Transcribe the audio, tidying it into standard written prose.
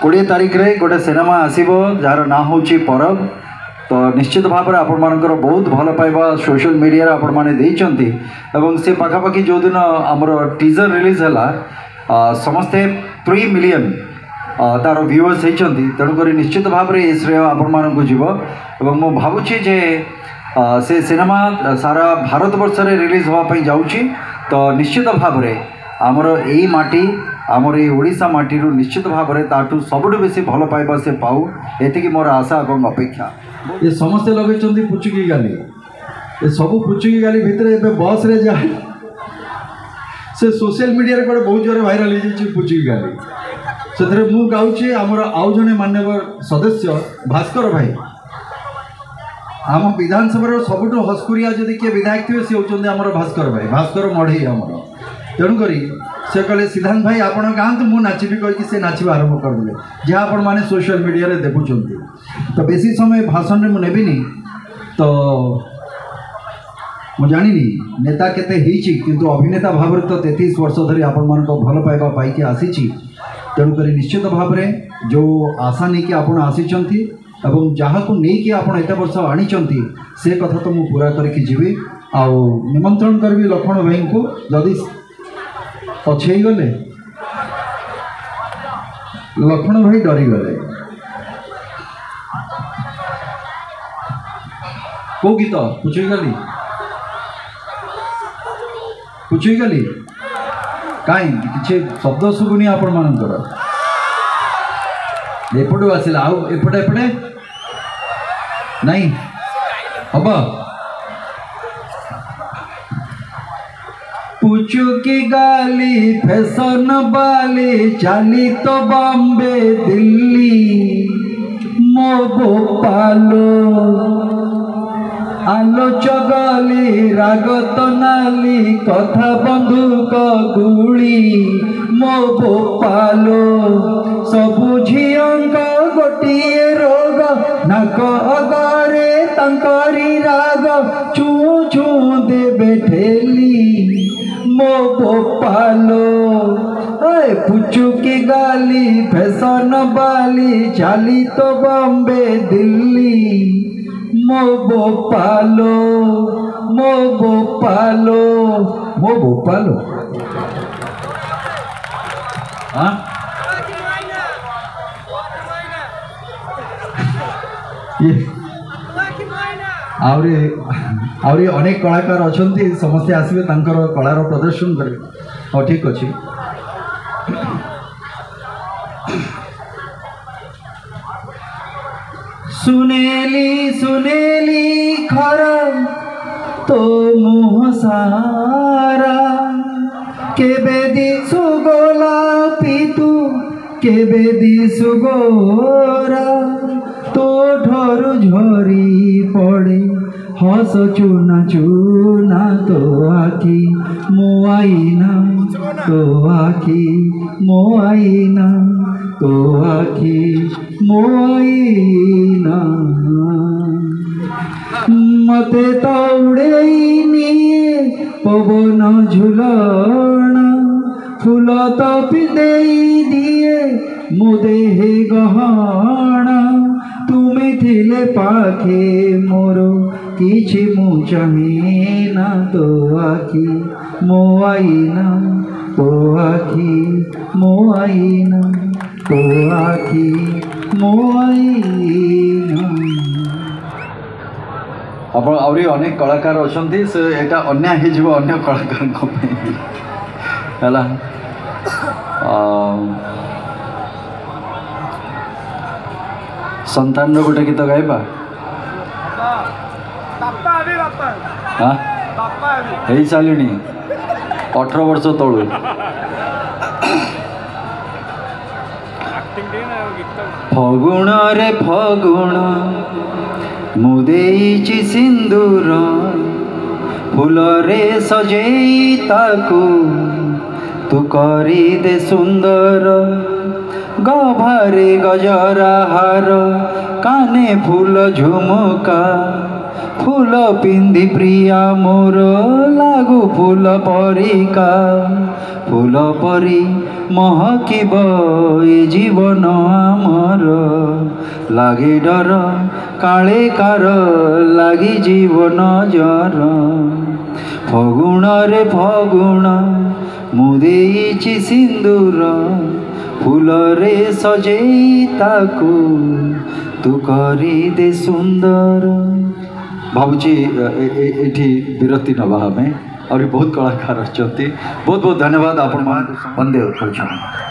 20 तारिख रे गोटे सिनेमा आसीबो जार ना होची परब। तो निश्चित भाव में आपण मानकर बहुत भल पाइबा सोशल मीडिया आपण माने देइचंती एवं से पाखापाखि जो दिन आमर टीजर रिलीज है समस्ते 3 मिलियन तार व्यूअर्स होती तेणुक निश्चित भाव में ये श्रेय आपण मानक जीव एवं मु भावुची जे से सिनेमा सारा भारत वर्ष रे रिलीज होवाई जाऊँगी। तो निश्चित भाव में आमर यही माटी आमर ये ओडिशा माटी निश्चित भाव में ताठू सबुठ बेसी भल पाइबा से पाऊ एतिकी मोर आशा और अपेक्षा। ये समस्ते लगे पुचुकी गाली ये सब पुचुकी गाली भितर एवं बस रे जा से सोशल मीडिया रे बहुत जोर भाइराल हो जाए पुचुकी गाली से मु गाँचे आमर आउ जने मान्यवर सदस्य भास्कर भाई आम विधानसभा सबुठ हस्कुरिया जदि किए विधायक थे सी होती आमर भास्कर भाई भास्कर मढ़ई आमर तेणुक से कहले सिद्धांत भाई आपण गाँव मुझे नाचबी कहीकि से नाचवा आरंभ करदे जहाँ आपण मैंने सोशल मीडिया रे देखुं। तो बेसी समय भाषण में मुझे नेबिनी तो मुझे जानी नेता केते हिची किंतु अभिनेता भाव में तो 33 वर्ष धरी आपण मान भल पाइबा पाइक आसी तेणुक निश्चित भाव में जो आशा नहीं कि आपण आसी एवं जहाँ को लेकिन आप एत वर्ष आनी से कथा तो मुझे पूरा करके जीवी आउ निमंत्रण करी लक्ष्मण भाई को जदि पछे गले लक्ष्मण भाई डरी गले को गीत पुछी गली कहीं किसी शब्द शुभुनी आपण मानकर एपटू आसला आउ एपटे एपटे नहीं हम पुचुकी गाली फैशन वाली चाली तो बॉम्बे दिल्ली मो भोपालो आलोच गली रागत नाली कथा बंधुक गुड़ी मो भोपालो सबु झियंक गोटिए रोग नाक अगरे तंकरी राग छू छू देबे ठेली मो भोपालो पुचुकी गाली फैशन वाली चाली तो बॉम्बे दिल्ली मो भोपालो मो भोपालो मो भोपालो हाँ ये अनेक कलाकार अच्छा समस्ते आसवे कलार प्रदर्शन करेंगे हाँ ठीक अच्छे सुनेली सुनेली खर तो मुह सारा केबे दिसु गोला पीतु केबे दिसु गोरा तो ठरू झरी पड़े हस चूना चूना तो आखी मोआईना तो आखी मोआईना तो आखी मोआईना मते तो उड़ेनी पवन झुलना फूल तो पिदेई दिए मुदेहे गहना तुमे थिले पाखे मोर किछि मु चाहेना तो आखि मोआईना तो आखि मोआईना तो आखि मोआईना। आप आहरी अनेक कलाकार अच्छा से यहाँ अन्याय हो अन्य कलाकार है संतान गोटे गीत गाइबा हाँ सारे 18 वर्ष तलू फगुण रे फगुण मुदेची सिंदूर फूल रे सजेई ताकू तू करी दे सुंदर गभारे गजरा हार काने फूल झुमुका फूल पिंधि प्रिया मोर लागू फूल परिका फूल परी महकिब ए जीवन आमर लागे डर काले कार लागी जीवन जर फगुण रे फगुण मुदेइछि सिंदूर फूल रे सजेई ताकू तू करी दे सुंदर। भावुची एठी विरति नवा हमें और बहुत कलाकार अच्छा बहुत बहुत धन्यवाद आपण मान वंदे उत्कल।